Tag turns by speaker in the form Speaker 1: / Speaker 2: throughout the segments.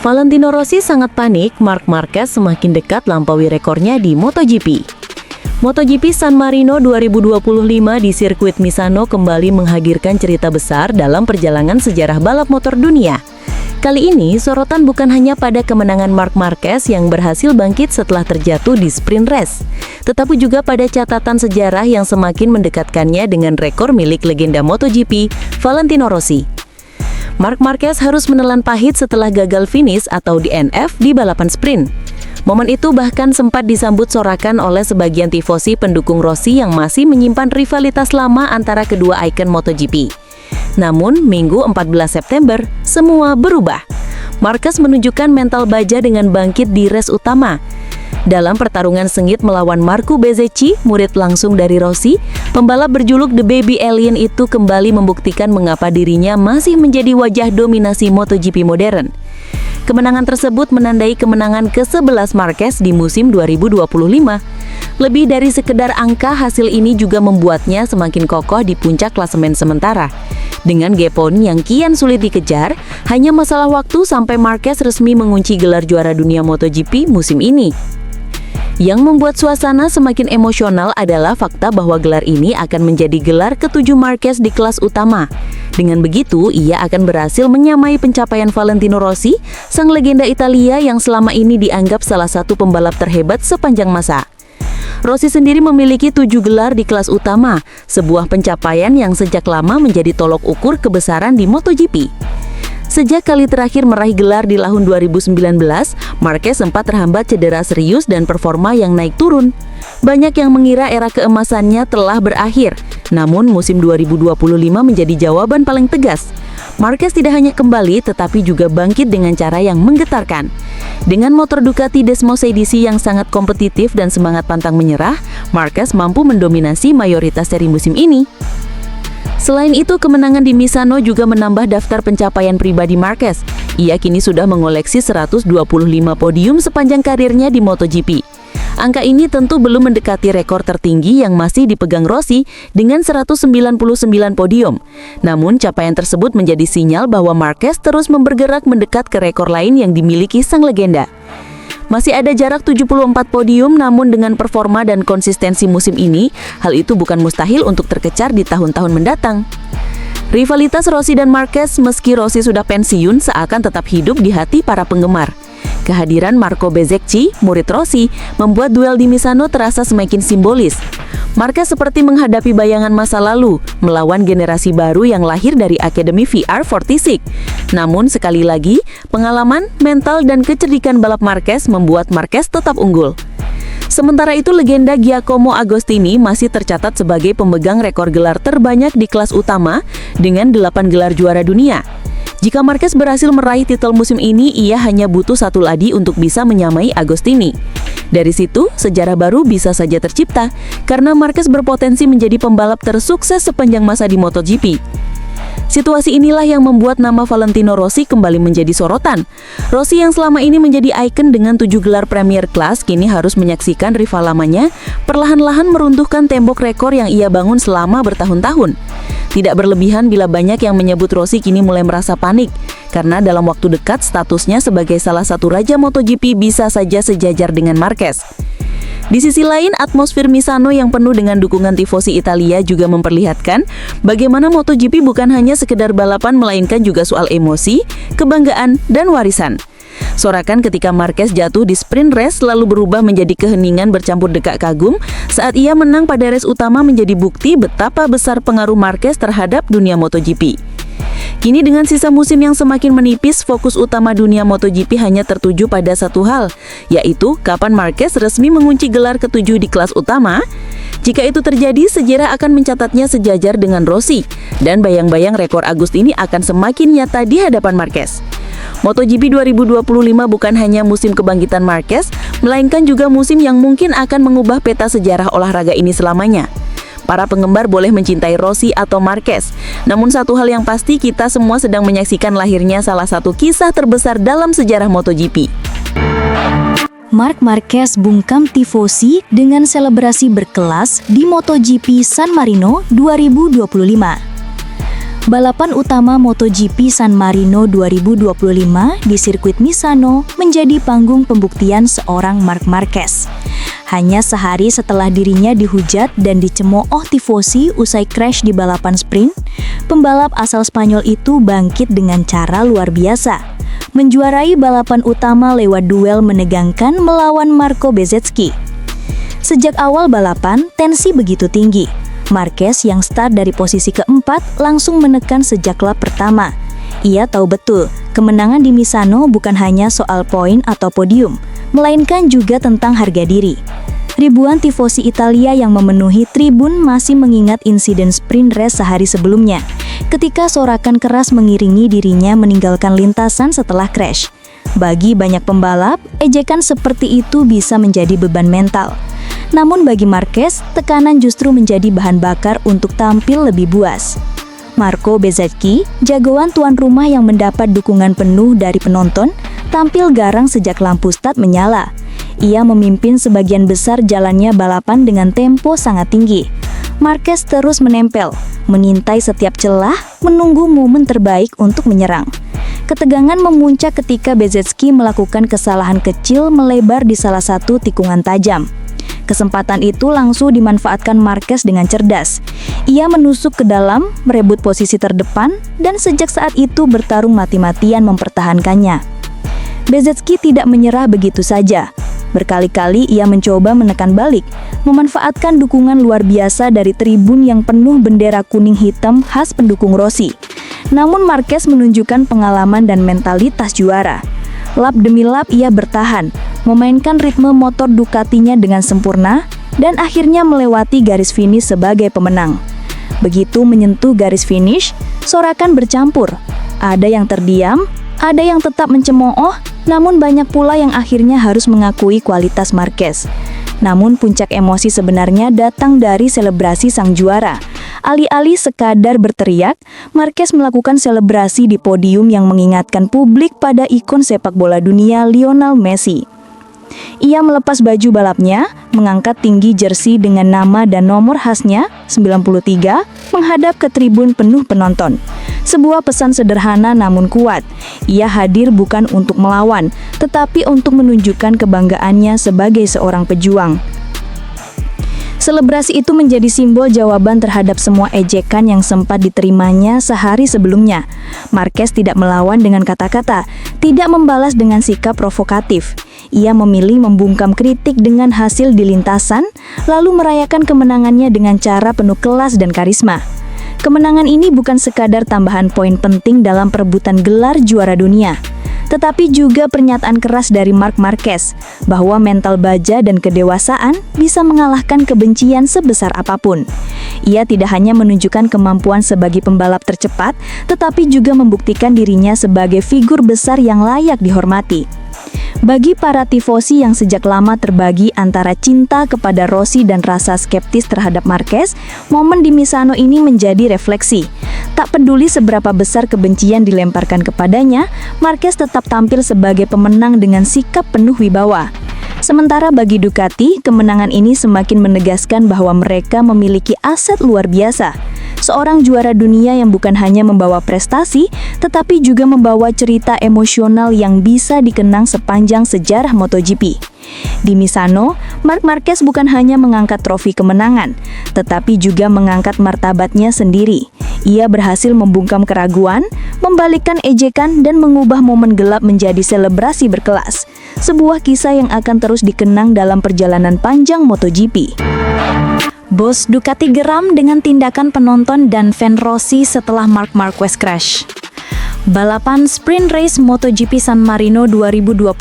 Speaker 1: Valentino Rossi sangat panik, Marc Marquez semakin dekat lampaui rekornya di MotoGP. MotoGP San Marino 2025 di sirkuit Misano kembali menghadirkan cerita besar dalam perjalanan sejarah balap motor dunia. Kali ini, sorotan bukan hanya pada kemenangan Marc Marquez yang berhasil bangkit setelah terjatuh di sprint race, tetapi juga pada catatan sejarah yang semakin mendekatkannya dengan rekor milik legenda MotoGP, Valentino Rossi. Marc Marquez harus menelan pahit setelah gagal finish atau DNF di balapan sprint. Momen itu bahkan sempat disambut sorakan oleh sebagian tifosi pendukung Rossi yang masih menyimpan rivalitas lama antara kedua ikon MotoGP. Namun, Minggu 14 September, semua berubah. Marquez menunjukkan mental baja dengan bangkit di race utama. Dalam pertarungan sengit melawan Marco Bezzecchi, murid langsung dari Rossi, pembalap berjuluk The Baby Alien itu kembali membuktikan mengapa dirinya masih menjadi wajah dominasi MotoGP modern. Kemenangan tersebut menandai kemenangan ke-11 Marquez di musim 2025. Lebih dari sekedar angka, hasil ini juga membuatnya semakin kokoh di puncak klasemen sementara. Dengan gapon yang kian sulit dikejar, hanya masalah waktu sampai Marquez resmi mengunci gelar juara dunia MotoGP musim ini. Yang membuat suasana semakin emosional adalah fakta bahwa gelar ini akan menjadi gelar ke-7 Marquez di kelas utama. Dengan begitu, ia akan berhasil menyamai pencapaian Valentino Rossi, sang legenda Italia yang selama ini dianggap salah satu pembalap terhebat sepanjang masa. Rossi sendiri memiliki 7 gelar di kelas utama, sebuah pencapaian yang sejak lama menjadi tolok ukur kebesaran di MotoGP. Sejak kali terakhir meraih gelar di tahun 2019, Marquez sempat terhambat cedera serius dan performa yang naik turun. Banyak yang mengira era keemasannya telah berakhir, namun musim 2025 menjadi jawaban paling tegas. Marquez tidak hanya kembali, tetapi juga bangkit dengan cara yang menggetarkan. Dengan motor Ducati Desmos edisi yang sangat kompetitif dan semangat pantang menyerah, Marquez mampu mendominasi mayoritas seri musim ini. Selain itu, kemenangan di Misano juga menambah daftar pencapaian pribadi Marquez. Ia kini sudah mengoleksi 125 podium sepanjang karirnya di MotoGP. Angka ini tentu belum mendekati rekor tertinggi yang masih dipegang Rossi dengan 199 podium. Namun, capaian tersebut menjadi sinyal bahwa Marquez terus bergerak mendekat ke rekor lain yang dimiliki sang legenda. Masih ada jarak 74 podium, namun dengan performa dan konsistensi musim ini, hal itu bukan mustahil untuk terkejar di tahun-tahun mendatang. Rivalitas Rossi dan Marquez, meski Rossi sudah pensiun, seakan tetap hidup di hati para penggemar. Kehadiran Marco Bezzecchi, murid Rossi, membuat duel di Misano terasa semakin simbolis. Marquez seperti menghadapi bayangan masa lalu, melawan generasi baru yang lahir dari Akademi VR46. Namun sekali lagi, pengalaman, mental, dan kecerdikan balap Marquez membuat Marquez tetap unggul. Sementara itu, legenda Giacomo Agostini masih tercatat sebagai pemegang rekor gelar terbanyak di kelas utama dengan 8 gelar juara dunia. Jika Marquez berhasil meraih titel musim ini, ia hanya butuh satu lagi untuk bisa menyamai Agostini. Dari situ, sejarah baru bisa saja tercipta, karena Marquez berpotensi menjadi pembalap tersukses sepanjang masa di MotoGP. Situasi inilah yang membuat nama Valentino Rossi kembali menjadi sorotan. Rossi yang selama ini menjadi ikon dengan 7 gelar Premier Class, kini harus menyaksikan rival lamanya perlahan-lahan meruntuhkan tembok rekor yang ia bangun selama bertahun-tahun. Tidak berlebihan bila banyak yang menyebut Rossi kini mulai merasa panik, karena dalam waktu dekat statusnya sebagai salah satu raja MotoGP bisa saja sejajar dengan Marquez. Di sisi lain, atmosfer Misano yang penuh dengan dukungan tifosi Italia juga memperlihatkan bagaimana MotoGP bukan hanya sekedar balapan, melainkan juga soal emosi, kebanggaan, dan warisan. Sorakan ketika Marquez jatuh di sprint race lalu berubah menjadi keheningan bercampur dekak kagum saat ia menang pada race utama menjadi bukti betapa besar pengaruh Marquez terhadap dunia MotoGP. Kini dengan sisa musim yang semakin menipis, fokus utama dunia MotoGP hanya tertuju pada satu hal, yaitu kapan Marquez resmi mengunci gelar ke-7 di kelas utama. Jika itu terjadi, sejarah akan mencatatnya sejajar dengan Rossi, dan bayang-bayang rekor Agostini akan semakin nyata di hadapan Marquez. MotoGP 2025 bukan hanya musim kebangkitan Marquez, melainkan juga musim yang mungkin akan mengubah peta sejarah olahraga ini selamanya. Para penggemar boleh mencintai Rossi atau Marquez, namun satu hal yang pasti, kita semua sedang menyaksikan lahirnya salah satu kisah terbesar dalam sejarah MotoGP.
Speaker 2: Marc Marquez bungkam tifosi dengan selebrasi berkelas di MotoGP San Marino 2025. Balapan utama MotoGP San Marino 2025 di sirkuit Misano menjadi panggung pembuktian seorang Marc Marquez. Hanya sehari setelah dirinya dihujat dan dicemooh tifosi usai crash di balapan sprint, pembalap asal Spanyol itu bangkit dengan cara luar biasa. Menjuarai balapan utama lewat duel menegangkan melawan Marco Bezzecchi. Sejak awal balapan, tensi begitu tinggi. Marquez yang start dari posisi keempat langsung menekan sejak lap pertama. Ia tahu betul, kemenangan di Misano bukan hanya soal poin atau podium, melainkan juga tentang harga diri. Ribuan tifosi Italia yang memenuhi tribun masih mengingat insiden sprint race sehari sebelumnya, ketika sorakan keras mengiringi dirinya meninggalkan lintasan setelah crash. Bagi banyak pembalap, ejekan seperti itu bisa menjadi beban mental. Namun bagi Marquez, tekanan justru menjadi bahan bakar untuk tampil lebih buas. Marco Bezzecchi, jagoan tuan rumah yang mendapat dukungan penuh dari penonton, tampil garang sejak lampu start menyala. Ia memimpin sebagian besar jalannya balapan dengan tempo sangat tinggi. Marquez terus menempel, mengintai setiap celah, menunggu momen terbaik untuk menyerang. Ketegangan memuncak ketika Bezzecchi melakukan kesalahan kecil melebar di salah satu tikungan tajam. Kesempatan itu langsung dimanfaatkan Marquez dengan cerdas. Ia menusuk ke dalam, merebut posisi terdepan, dan sejak saat itu bertarung mati-matian mempertahankannya. Bezzecchi tidak menyerah begitu saja. Berkali-kali ia mencoba menekan balik, memanfaatkan dukungan luar biasa dari tribun yang penuh bendera kuning hitam khas pendukung Rossi. Namun Marquez menunjukkan pengalaman dan mentalitas juara. Lap demi lap ia bertahan, memainkan ritme motor Ducatinya dengan sempurna, dan akhirnya melewati garis finish sebagai pemenang. Begitu menyentuh garis finish, sorakan bercampur. Ada yang terdiam, ada yang tetap mencemooh, namun banyak pula yang akhirnya harus mengakui kualitas Marquez. Namun puncak emosi sebenarnya datang dari selebrasi sang juara. Alih-alih sekadar berteriak, Marquez melakukan selebrasi di podium yang mengingatkan publik pada ikon sepak bola dunia Lionel Messi. Ia melepas baju balapnya, mengangkat tinggi jersey dengan nama dan nomor khasnya, 93, menghadap ke tribun penuh penonton. Sebuah pesan sederhana namun kuat. Ia hadir bukan untuk melawan, tetapi untuk menunjukkan kebanggaannya sebagai seorang pejuang. Selebrasi itu menjadi simbol jawaban terhadap semua ejekan yang sempat diterimanya sehari sebelumnya. Marquez tidak melawan dengan kata-kata, tidak membalas dengan sikap provokatif. Ia memilih membungkam kritik dengan hasil di lintasan, lalu merayakan kemenangannya dengan cara penuh kelas dan karisma. Kemenangan ini bukan sekadar tambahan poin penting dalam perebutan gelar juara dunia, tetapi juga pernyataan keras dari Marc Marquez bahwa mental baja dan kedewasaan bisa mengalahkan kebencian sebesar apapun. Ia tidak hanya menunjukkan kemampuan sebagai pembalap tercepat, tetapi juga membuktikan dirinya sebagai figur besar yang layak dihormati. Bagi para tifosi yang sejak lama terbagi antara cinta kepada Rossi dan rasa skeptis terhadap Marquez, momen di Misano ini menjadi refleksi. Tak peduli seberapa besar kebencian dilemparkan kepadanya, Marquez tetap tampil sebagai pemenang dengan sikap penuh wibawa. Sementara bagi Ducati, kemenangan ini semakin menegaskan bahwa mereka memiliki aset luar biasa. Seorang juara dunia yang bukan hanya membawa prestasi, tetapi juga membawa cerita emosional yang bisa dikenang sepanjang sejarah MotoGP. Di Misano, Marc Marquez bukan hanya mengangkat trofi kemenangan, tetapi juga mengangkat martabatnya sendiri. Ia berhasil membungkam keraguan, membalikkan ejekan, dan mengubah momen gelap menjadi selebrasi berkelas. Sebuah kisah yang akan terus dikenang dalam perjalanan panjang MotoGP. Bos Ducati geram dengan tindakan penonton dan fan Rossi setelah Marc Marquez crash. Balapan sprint race MotoGP San Marino 2025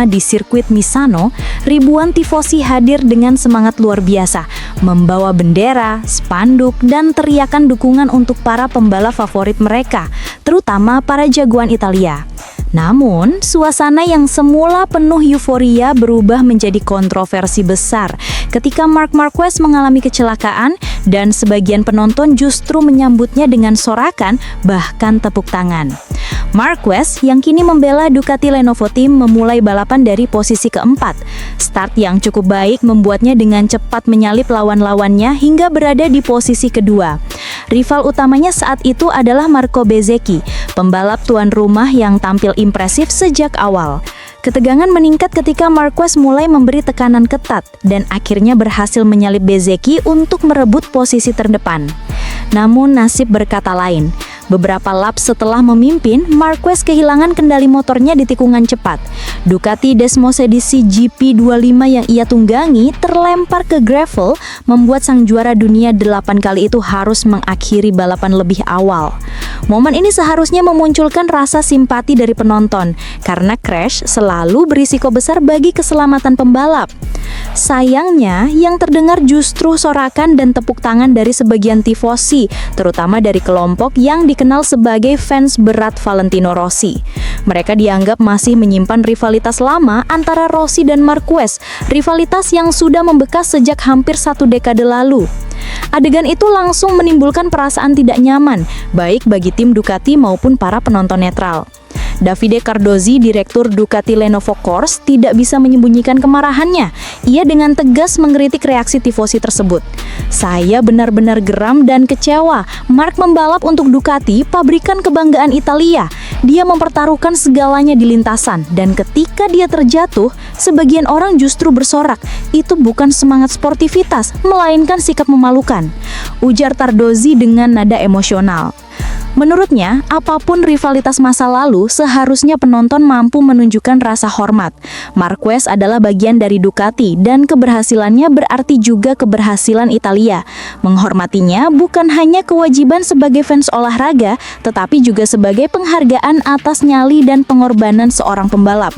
Speaker 2: di sirkuit Misano, ribuan tifosi hadir dengan semangat luar biasa, membawa bendera, spanduk, dan teriakan dukungan untuk para pembalap favorit mereka, terutama para jagoan Italia. Namun, suasana yang semula penuh euforia berubah menjadi kontroversi besar ketika Marc Marquez mengalami kecelakaan dan sebagian penonton justru menyambutnya dengan sorakan bahkan tepuk tangan. Marquez yang kini membela Ducati Lenovo Team memulai balapan dari posisi keempat. Start yang cukup baik membuatnya dengan cepat menyalip lawan-lawannya hingga berada di posisi kedua. Rival utamanya saat itu adalah Marco Bezzecchi, pembalap tuan rumah yang tampil impresif sejak awal. Ketegangan meningkat ketika Marquez mulai memberi tekanan ketat dan akhirnya berhasil menyalip Bezzecchi untuk merebut posisi terdepan. Namun nasib berkata lain. Beberapa lap setelah memimpin, Marquez kehilangan kendali motornya di tikungan cepat. Ducati Desmosedici GP25 yang ia tunggangi terlempar ke gravel, membuat sang juara dunia 8 kali itu harus mengakhiri balapan lebih awal. Momen ini seharusnya memunculkan rasa simpati dari penonton, karena crash selalu berisiko besar bagi keselamatan pembalap. Sayangnya, yang terdengar justru sorakan dan tepuk tangan dari sebagian tifosi, terutama dari kelompok yang dikenal sebagai fans berat Valentino Rossi. Mereka dianggap masih menyimpan rivalitas lama antara Rossi dan Marquez, rivalitas yang sudah membekas sejak hampir 1 dekade lalu. Adegan itu langsung menimbulkan perasaan tidak nyaman, baik bagi tim Ducati maupun para penonton netral. Davide Cardozi, direktur Ducati Lenovo Corse, tidak bisa menyembunyikan kemarahannya. Ia dengan tegas mengkritik reaksi tifosi tersebut. "Saya benar-benar geram dan kecewa. Marc membalap untuk Ducati, pabrikan kebanggaan Italia. Dia mempertaruhkan segalanya di lintasan, dan ketika dia terjatuh, sebagian orang justru bersorak. Itu bukan semangat sportivitas, melainkan sikap memalukan," ujar Cardozi dengan nada emosional. Menurutnya, apapun rivalitas masa lalu, seharusnya penonton mampu menunjukkan rasa hormat. Marquez adalah bagian dari Ducati dan keberhasilannya berarti juga keberhasilan Italia. Menghormatinya bukan hanya kewajiban sebagai fans olahraga, tetapi juga sebagai penghargaan atas nyali dan pengorbanan seorang pembalap.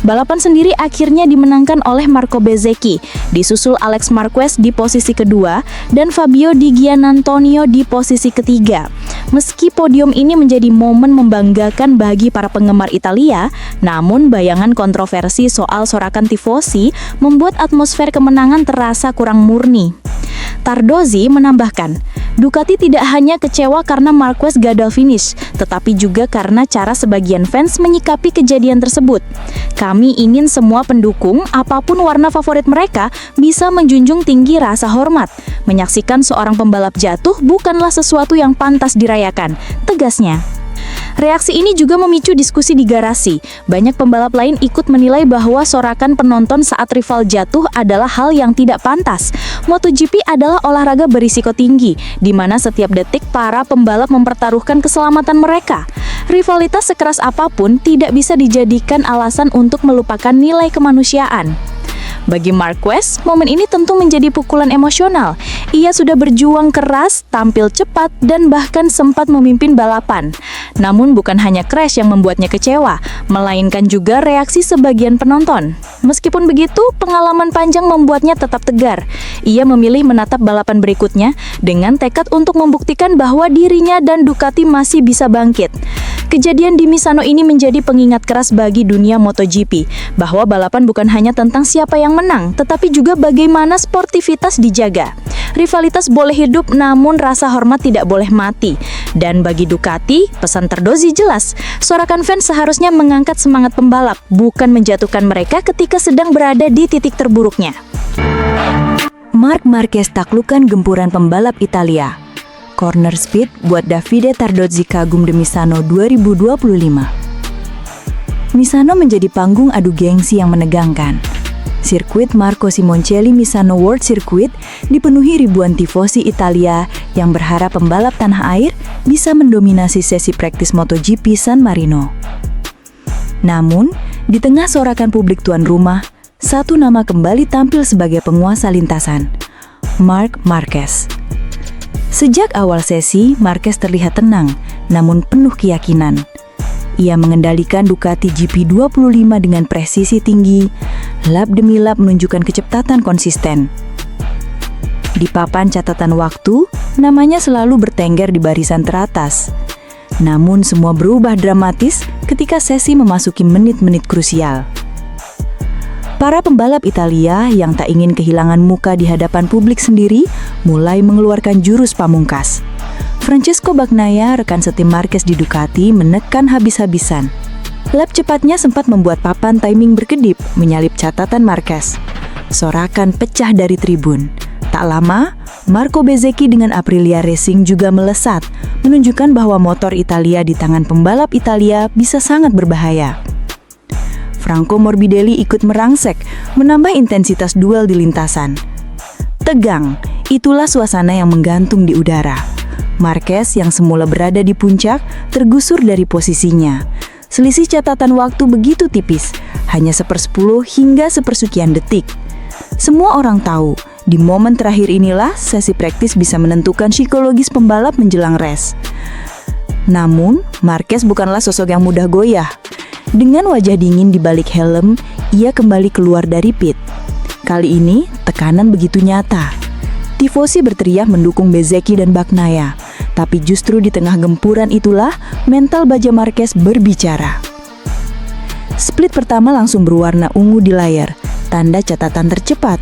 Speaker 2: Balapan sendiri akhirnya dimenangkan oleh Marco Bezzecchi, disusul Alex Marquez di posisi kedua dan Fabio Di Giannantonio di posisi ketiga. Meski podium ini menjadi momen membanggakan bagi para penggemar Italia, namun bayangan kontroversi soal sorakan tifosi membuat atmosfer kemenangan terasa kurang murni. Cardozi menambahkan, Ducati tidak hanya kecewa karena Marquez gagal finish, tetapi juga karena cara sebagian fans menyikapi kejadian tersebut. "Kami ingin semua pendukung, apapun warna favorit mereka, bisa menjunjung tinggi rasa hormat. Menyaksikan seorang pembalap jatuh bukanlah sesuatu yang pantas dirayakan," tegasnya. Reaksi ini juga memicu diskusi di garasi. Banyak pembalap lain ikut menilai bahwa sorakan penonton saat rival jatuh adalah hal yang tidak pantas. MotoGP adalah olahraga berisiko tinggi, di mana setiap detik para pembalap mempertaruhkan keselamatan mereka. Rivalitas sekeras apapun tidak bisa dijadikan alasan untuk melupakan nilai kemanusiaan. Bagi Marquez, momen ini tentu menjadi pukulan emosional. Ia sudah berjuang keras, tampil cepat, dan bahkan sempat memimpin balapan. Namun bukan hanya crash yang membuatnya kecewa, melainkan juga reaksi sebagian penonton. Meskipun begitu, pengalaman panjang membuatnya tetap tegar. Ia memilih menatap balapan berikutnya dengan tekad untuk membuktikan bahwa dirinya dan Ducati masih bisa bangkit. Kejadian di Misano ini menjadi pengingat keras bagi dunia MotoGP, bahwa balapan bukan hanya tentang siapa yang menang, tetapi juga bagaimana sportivitas dijaga. Rivalitas boleh hidup, namun rasa hormat tidak boleh mati. Dan bagi Ducati, pesan Cardozi jelas, sorakan fans seharusnya mengangkat semangat pembalap, bukan menjatuhkan mereka ketika sedang berada di titik terburuknya.
Speaker 1: Marc Marquez taklukkan gempuran pembalap Italia. Corner speed buat Davide Tardozzi kagum de Misano 2025. Misano menjadi panggung adu gengsi yang menegangkan. Sirkuit Marco Simoncelli Misano World Circuit dipenuhi ribuan tifosi Italia yang berharap pembalap tanah air bisa mendominasi sesi praktis MotoGP San Marino. Namun, di tengah sorakan publik tuan rumah, satu nama kembali tampil sebagai penguasa lintasan, Marc Marquez. Sejak awal sesi, Marquez terlihat tenang, namun penuh keyakinan. Ia mengendalikan Ducati GP25 dengan presisi tinggi, lap demi lap menunjukkan kecepatan konsisten. Di papan catatan waktu, namanya selalu bertengger di barisan teratas. Namun semua berubah dramatis ketika sesi memasuki menit-menit krusial. Para pembalap Italia yang tak ingin kehilangan muka di hadapan publik sendiri mulai mengeluarkan jurus pamungkas. Francesco Bagnaia, rekan setim Marquez di Ducati, menekan habis-habisan. Lap cepatnya sempat membuat papan timing berkedip, menyalip catatan Marquez. Sorakan pecah dari tribun. Tak lama,
Speaker 2: Marco Bezzecchi dengan Aprilia Racing juga melesat, menunjukkan bahwa motor Italia di tangan pembalap Italia bisa sangat berbahaya. Franco Morbidelli ikut merangsek, menambah intensitas duel di lintasan. Tegang, itulah suasana yang menggantung di udara. Marquez yang semula berada di puncak tergusur dari posisinya. Selisih catatan waktu begitu tipis, hanya 1/10 hingga 1/sekian detik. Semua orang tahu, di momen terakhir inilah sesi praktis bisa menentukan psikologis pembalap menjelang race. Namun, Marquez bukanlah sosok yang mudah goyah. Dengan wajah dingin di balik helm, ia kembali keluar dari pit. Kali ini, tekanan begitu nyata. Tifosi berteriak mendukung Bezzecchi dan Bagnaia, tapi justru di tengah gempuran itulah mental baja Marquez berbicara. Split pertama langsung berwarna ungu di layar, tanda catatan tercepat.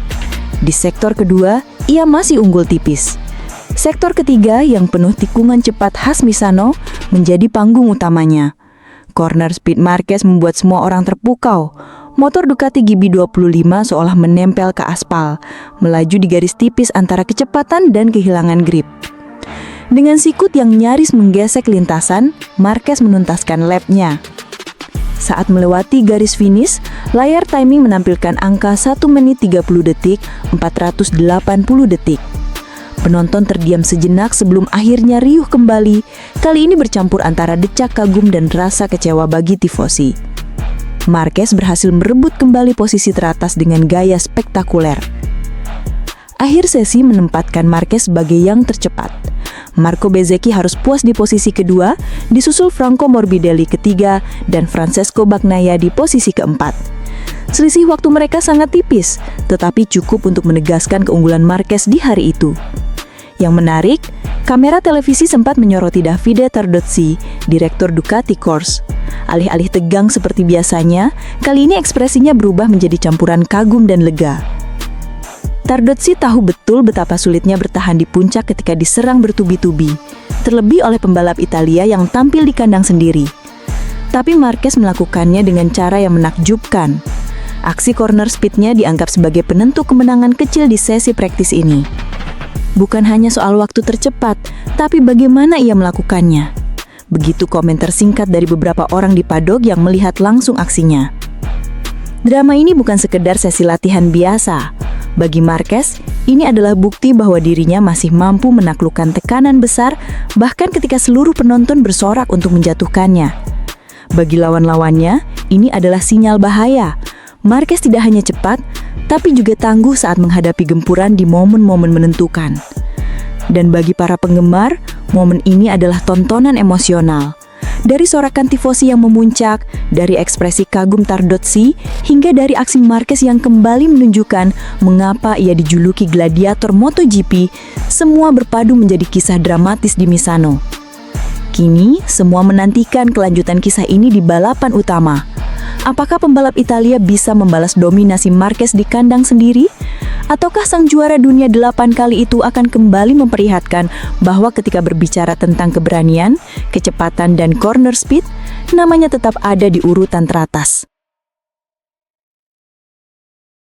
Speaker 2: Di sektor kedua, ia masih unggul tipis. Sektor ketiga yang penuh tikungan cepat khas Misano menjadi panggung utamanya. Corner speed Marquez membuat semua orang terpukau. Motor Ducati GB25 seolah menempel ke aspal, melaju di garis tipis antara kecepatan dan kehilangan grip. Dengan sikut yang nyaris menggesek lintasan, Marquez menuntaskan lapnya. Saat melewati garis finish, layar timing menampilkan angka 1 menit 30 detik 480 detik. Penonton terdiam sejenak sebelum akhirnya riuh kembali, kali ini bercampur antara decak kagum dan rasa kecewa bagi tifosi. Marquez berhasil merebut kembali posisi teratas dengan gaya spektakuler. Akhir sesi menempatkan Marquez sebagai yang tercepat. Marco Bezzecchi harus puas di posisi kedua, disusul Franco Morbidelli ketiga dan Francesco Bagnaia di posisi keempat. Selisih waktu mereka sangat tipis, tetapi cukup untuk menegaskan keunggulan Marquez di hari itu. Yang menarik, kamera televisi sempat menyoroti Davide Tardozzi, direktur Ducati Corse. Alih-alih tegang seperti biasanya, kali ini ekspresinya berubah menjadi campuran kagum dan lega. Tardozzi tahu betul betapa sulitnya bertahan di puncak ketika diserang bertubi-tubi, terlebih oleh pembalap Italia yang tampil di kandang sendiri. Tapi Marquez melakukannya dengan cara yang menakjubkan. Aksi corner speednya dianggap sebagai penentu kemenangan kecil di sesi praktis ini. Bukan hanya soal waktu tercepat, tapi bagaimana ia melakukannya. Begitu komentar singkat dari beberapa orang di paddock yang melihat langsung aksinya. Drama ini bukan sekedar sesi latihan biasa. Bagi Marquez, ini adalah bukti bahwa dirinya masih mampu menaklukkan tekanan besar, bahkan ketika seluruh penonton bersorak untuk menjatuhkannya. Bagi lawan-lawannya, ini adalah sinyal bahaya. Marquez tidak hanya cepat, tapi juga tangguh saat menghadapi gempuran di momen-momen menentukan. Dan bagi para penggemar, momen ini adalah tontonan emosional. Dari sorakan tifosi yang memuncak, dari ekspresi kagum Tardozzi, hingga dari aksi Marquez yang kembali menunjukkan mengapa ia dijuluki gladiator MotoGP, semua berpadu menjadi kisah dramatis di Misano. Kini, semua menantikan kelanjutan kisah ini di balapan utama. Apakah pembalap Italia bisa membalas dominasi Marquez di kandang sendiri? Ataukah sang juara dunia 8 kali itu akan kembali memperlihatkan bahwa ketika berbicara tentang keberanian, kecepatan, dan corner speed, namanya tetap ada di urutan teratas?